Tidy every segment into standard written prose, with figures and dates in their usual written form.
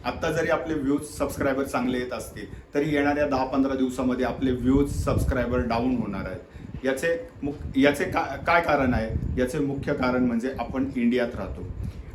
आत्ता जरी आपले व्ह्यूज सबस्क्रायबर चांगले येत असतील तरी येणाऱ्या 10-15 दिवसामध्ये आपले व्ह्यूज सबस्क्रायबर डाऊन होणार आहेत। याचे काय कारण आहे? याचे मुख्य कारण म्हणजे आपण इंडियात राहतो।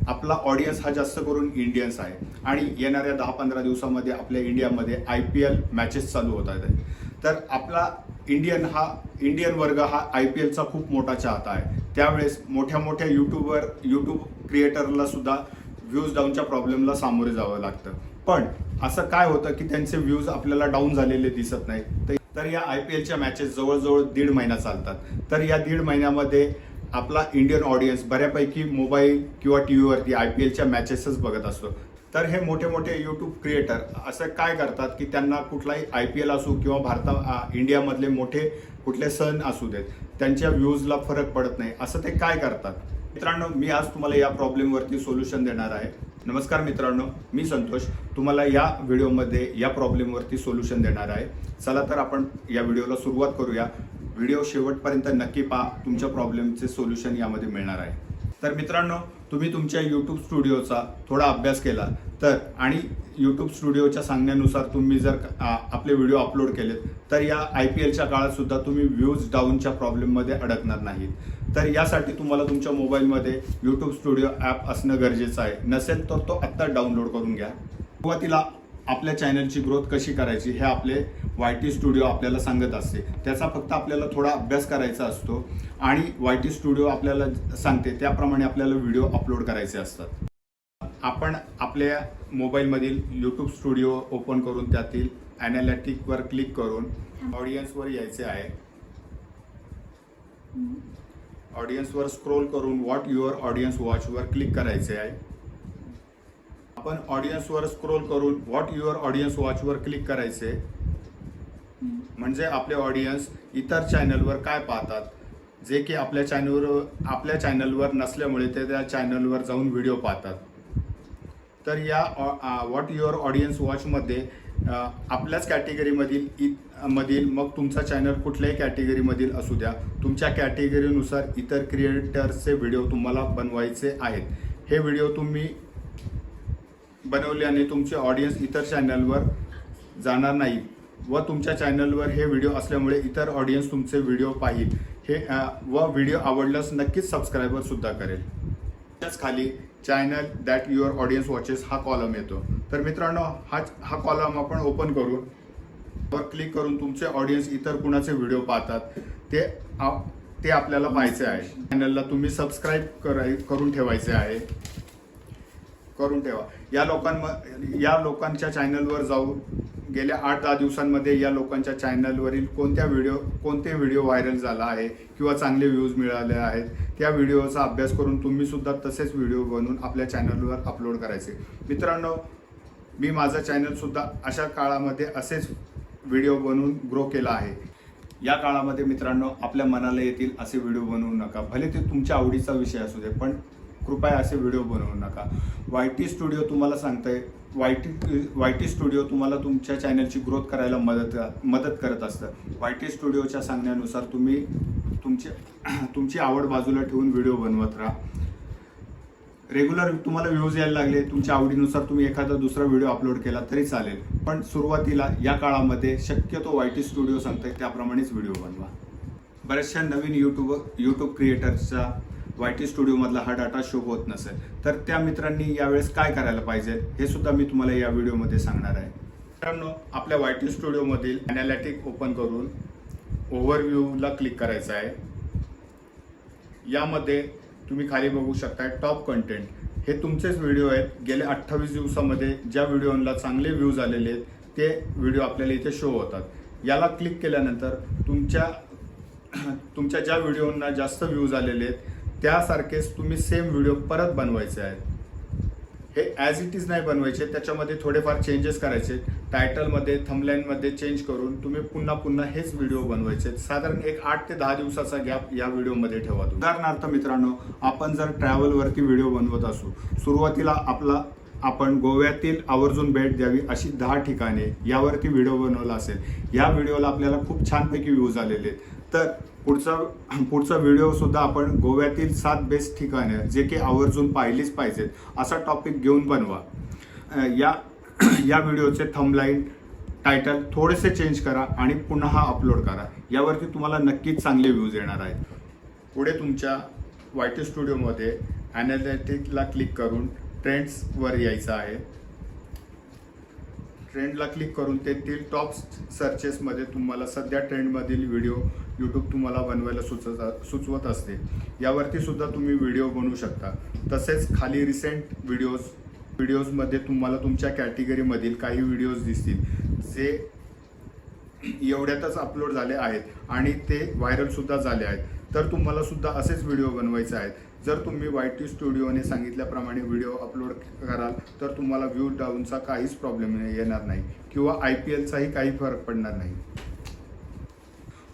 आपला ऑडियन्स हा जास्त करून इंडियन्स आहे आणि येणाऱ्या 10-15 दिवसामध्ये आपल्या इंडियामध्ये IPL मॅचेस चालू होत आहेत। तर आपला इंडियन वर्ग हा IPL चा खूप मोठा चाहता आहे। त्यावेळेस मोठ्या यूट्यूब क्रिएटरला सुद्धा व्ह्यूज डाऊनच्या प्रॉब्लेमला सामोरे जावं लागतं। पण असं काय होतं की त्यांचे व्ह्यूज आपल्याला डाऊन झालेले दिसत नाही। तर या IPLच्या मॅचेस जवळजवळ 1.5 महिना चालतात। तर या 1.5 महिन्यामध्ये आपला इंडियन ऑडियन्स बऱ्यापैकी मोबाईल किंवा टीव्हीवरती IPLच्या मॅचेसच बघत असतो। तर हे मोठे यूट्यूब क्रिएटर असं काय करतात की त्यांना कुठलाही IPL असो किंवा इंडियामधले मोठे कुठले सण असू देत, त्यांच्या व्ह्यूजला फरक पडत नाही। असं ते काय करतात? मित्रांनो, मी आज तुम्हाला या प्रॉब्लेमवरती सोल्युशन देणार आहे। नमस्कार मित्रांनो, मी संतोष तुम्हाला या व्हिडिओमध्ये या प्रॉब्लेमवरती सोल्युशन देणार आहे। चला तर आपण या व्हिडिओला सुरुवात करूया। व्हिडिओ शेवटपर्यंत नक्की पहा, तुमच्या प्रॉब्लेमचे सोल्युशन यामध्ये मिळणार आहे। तर मित्रांनो, तुम्ही तुमच्या यूट्यूब स्टुडिओचा थोडा अभ्यास केला तर आणि यूट्यूब स्टुडिओच्या सांगण्यानुसार तुम्ही जर आपले व्हिडिओ अपलोड केलेत तर या IPLच्या काळात सुद्धा तुम्ही व्ह्यूज डाऊनच्या प्रॉब्लेममध्ये अडकणार नाहीत। तर यासाठी तुम्हाला तुमच्या मोबाईलमध्ये यूट्यूब स्टुडिओ ॲप असणं गरजेचं आहे। नसेल तर तो आत्ता डाउनलोड करून घ्या। सुरुवातीला आपल्या चॅनलची ग्रोथ कशी करायची हे आपले YT स्टुडिओ आपल्याला सांगत असते। त्याचा फक्त आपल्याला थोडा अभ्यास करायचा असतो आणि YT स्टुडिओ आपल्याला सांगते त्याप्रमाणे आपल्याला व्हिडिओ अपलोड करायचे असतात। आपण आपल्या मोबाईलमधील यूट्यूब स्टुडिओ ओपन करून त्यातील ॲनालिटिकवर क्लिक करून ऑडियन्सवर यायचे आहे। ऑडियन्सवर स्क्रोल करून व्हॉट युअर ऑडियन्स वॉचवर क्लिक करायचे आहे। आपण ऑडियन्सवर स्क्रोल करून व्हॉट युअर ऑडियन्स वॉचवर क्लिक करायचे म्हणजे आपले ऑडियन्स इतर चॅनलवर काय पाहतात, जे की आपल्या चॅनलवर नसल्यामुळे ते त्या चॅनलवर जाऊन व्हिडिओ पाहतात। तर या व्हॉट युअर ऑडियन्स वॉचमध्ये आपल्याच कॅटेगरीमधील मग तुमचा चॅनल कुठल्याही कॅटेगरीमधील असू द्या, तुमच्या कॅटेगरीनुसार इतर क्रिएटर्सचे व्हिडिओ तुम्हाला बनवायचे आहेत। हे व्हिडिओ तुम्ही बनवल्याने तुमचे ऑडियन्स इतर चॅनलवर जाणार नाही व तुमच्या चॅनलवर हे व्हिडिओ असल्यामुळे इतर ऑडियन्स तुमचे व्हिडिओ पाहिल व व्हिडिओ आवडल्यास नक्कीच सबस्क्रायबर सुद्धा करेल। त्याच खाली channel that your audience watches हा कॉलम येतो। तर मित्रांनो, हा कॉलम आपण ओपन करून वर क्लिक करून तुमचे ऑडियन्स इतर कुणाचे व्हिडिओ पाहतात ते आपल्याला पाहायचे आहे। चॅनलला तुम्ही सबस्क्राईब करून ठेवायचे आहे। करून ठेवा। या लोकांच्या चॅनलवर जाऊन गेल्या 8-10 दिवसांमध्ये या लोकांच्या चॅनलवरील कोणते व्हिडिओ व्हायरल झाला आहे किंवा चांगले व्ह्यूज मिळाले आहेत त्या व्हिडिओचा अभ्यास करून तुम्ही सुद्धा तसेच व्हिडिओ बनवून आपल्या चॅनलवर अपलोड करायचे। मित्रांनो, मी माझं चॅनल सुद्धा अशा काळामध्ये असेच व्हिडिओ बनवून ग्रो केला आहे। या काळामध्ये मित्रांनो, आपल्या मनाला येतील असे व्हिडिओ बनवू नका। भले ते तुमच्या आवडीचा विषय असू दे, पण कृपया असे व्हिडिओ बनवू नका। YT स्टुडिओ तुम्हाला सांगतंय, YT स्टुडिओ तुम्हाला तुमच्या चॅनलची ग्रोथ करायला मदत करत असतं। YT स्टुडिओच्या सांगण्यानुसार तुम्ही तुमची आवड बाजूला ठेवून व्हिडिओ बनवत राहा। रेग्युलर तुम्हाला व्ह्यूज यायला लागले, तुमच्या आवडीनुसार तुम्ही एखादा दुसरा व्हिडिओ अपलोड केला तरी चालेल, पण सुरुवातीला या काळामध्ये शक्यतो YT स्टुडिओ सांगतंय त्याप्रमाणेच व्हिडिओ बनवा। बऱ्याचशा नवीन यूट्यूब क्रिएटर्सचा YT स्टुडिओमधला हा डाटा शो होत नसेल तर त्या मित्रांनी यावेळेस काय करायला पाहिजे हे सुद्धा मी तुम्हाला या व्हिडिओमध्ये सांगणार आहे। मित्रांनो, आपल्या YT स्टुडिओमधील ॲनालिटिक ओपन करून ओव्हरव्ह्यूला क्लिक करायचं आहे। यामध्ये तुम्ही खाली बघू शकता टॉप कंटेंट, हे तुमचेच व्हिडिओ आहेत। गेल्या 28 दिवसामध्ये ज्या व्हिडिओला चांगले व्ह्यूज आलेले आहेत ते व्हिडिओ आपल्याला इथे शो होतात। याला क्लिक केल्यानंतर तुमच्या ज्या व्हिडिओंना जास्त व्ह्यूज आलेले आहेत त्यासारखेच तुम्ही सेम व्हिडिओ परत बनवायचे आहेत। हे ॲज इट इज नाही बनवायचे, त्याच्यामध्ये थोडेफार चेंजेस करायचे। टायटलमध्ये, थंबनेलमध्ये चेंज करून तुम्ही पुन्हा हेच व्हिडिओ बनवायचे। साधारण एक 8 ते 10 दिवसाचा गॅप या व्हिडिओमध्ये ठेवा। उदाहरणार्थ मित्रांनो, आपण जर ट्रॅव्हलवरती व्हिडिओ बनवत असू, सुरुवातीला आपण गोव्यातील आवर्जून भेट द्यावी अशी 10 ठिकाणे यावरती व्हिडिओ बनवला असेल, या व्हिडिओला आपल्याला खूप छानपैकी व्ह्यूज आलेले, तर पुढचा व्हिडिओ सुद्धा आपण गोव्यातील 7 बेस्ट ठिकाणे जे की आवर्जून पाहिलीच पाहिजेत असा टॉपिक घेऊन बनवा। या व्हिडिओचे थंबलाईन टायटल थोडेसे चेंज करा आणि पुन्हा अपलोड करा. यावरती तुम्हाला नक्कीच चांगले व्ह्यूज येणार आहेत. पुढे तुमच्या YT स्टुडिओमध्ये ॲनालिटिकला क्लिक करून ट्रेंड्सवर यायचं आहे. ट्रेंडला क्लिक करून तेथील टॉप सर्चेसमध्ये तुम्हाला सध्या ट्रेंडमधील व्हिडिओ यूट्यूब तुम्हाला बनवायला सुचवत असते. यावरती सुद्धा तुम्ही व्हिडिओ बनवू शकता. तसेच खाली रिसेंट व्हिडिओजमध्ये तुम्हाला तुमच्या कॅटेगरीमधील काही व्हिडिओज दिसतील जे एवढ्यातच अपलोड झाले आहेत आणि ते व्हायरलसुद्धा झाले आहेत. तर तुम्हाला सुद्धा असेच व्हिडिओ बनवायचे आहेत. जर तुम्ही YT स्टुडिओने सांगितल्याप्रमाणे व्हिडिओ अपलोड कराल तर तुम्हाला व्ह्यू डाऊनचा काहीच प्रॉब्लेम येणार नाही किंवा IPLचाही काही फरक पडणार नाही.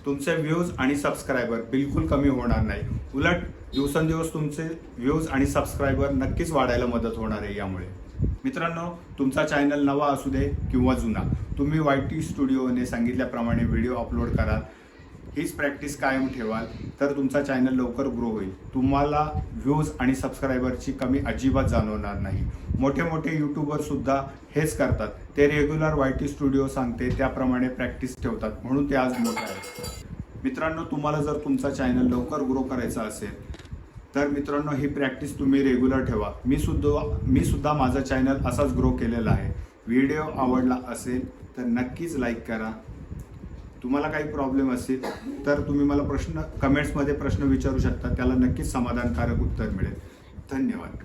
तुमचे व्ह्यूज आणि सबस्क्रायबर बिलकुल कमी होणार नाही. उलट दिवसेंदिवस तुमचे व्ह्यूज आणि सबस्क्रायबर नक्कीच वाढायला मदत होणार आहे. यामुळे मित्रांनो, तुमचा चॅनल नवा असू दे किंवा जुना, तुम्ही YT स्टुडिओने सांगितल्याप्रमाणे व्हिडिओ अपलोड कराल, हीच प्रॅक्टिस कायम ठेवाल तर तुमचा चॅनल लवकर ग्रो होईल. तुम्हाला व्ह्यूज आणि सबस्क्रायबरची कमी अजिबात जाणवणार नाही. मोठे मोठे यूट्यूबरसुद्धा हेच करतात. ते रेग्युलर YT स्टुडिओ सांगते त्याप्रमाणे प्रॅक्टिस ठेवतात, म्हणून ते आज मोठे आहेत. मित्रांनो, तुम्हाला जर तुमचा चॅनल लवकर ग्रो करायचा असेल तर मित्रांनो ही प्रॅक्टिस तुम्ही रेग्युलर ठेवा. मी सुद्धा माझा चॅनल असाच ग्रो केलेला आहे. व्हिडिओ आवडला असेल तर नक्कीच लाईक करा. तुम्हाला काही प्रॉब्लेम असेल तर तुम्ही मला कमेंट्समध्ये प्रश्न विचारू शकता. त्याला नक्कीच समाधानकारक उत्तर मिळेल. धन्यवाद.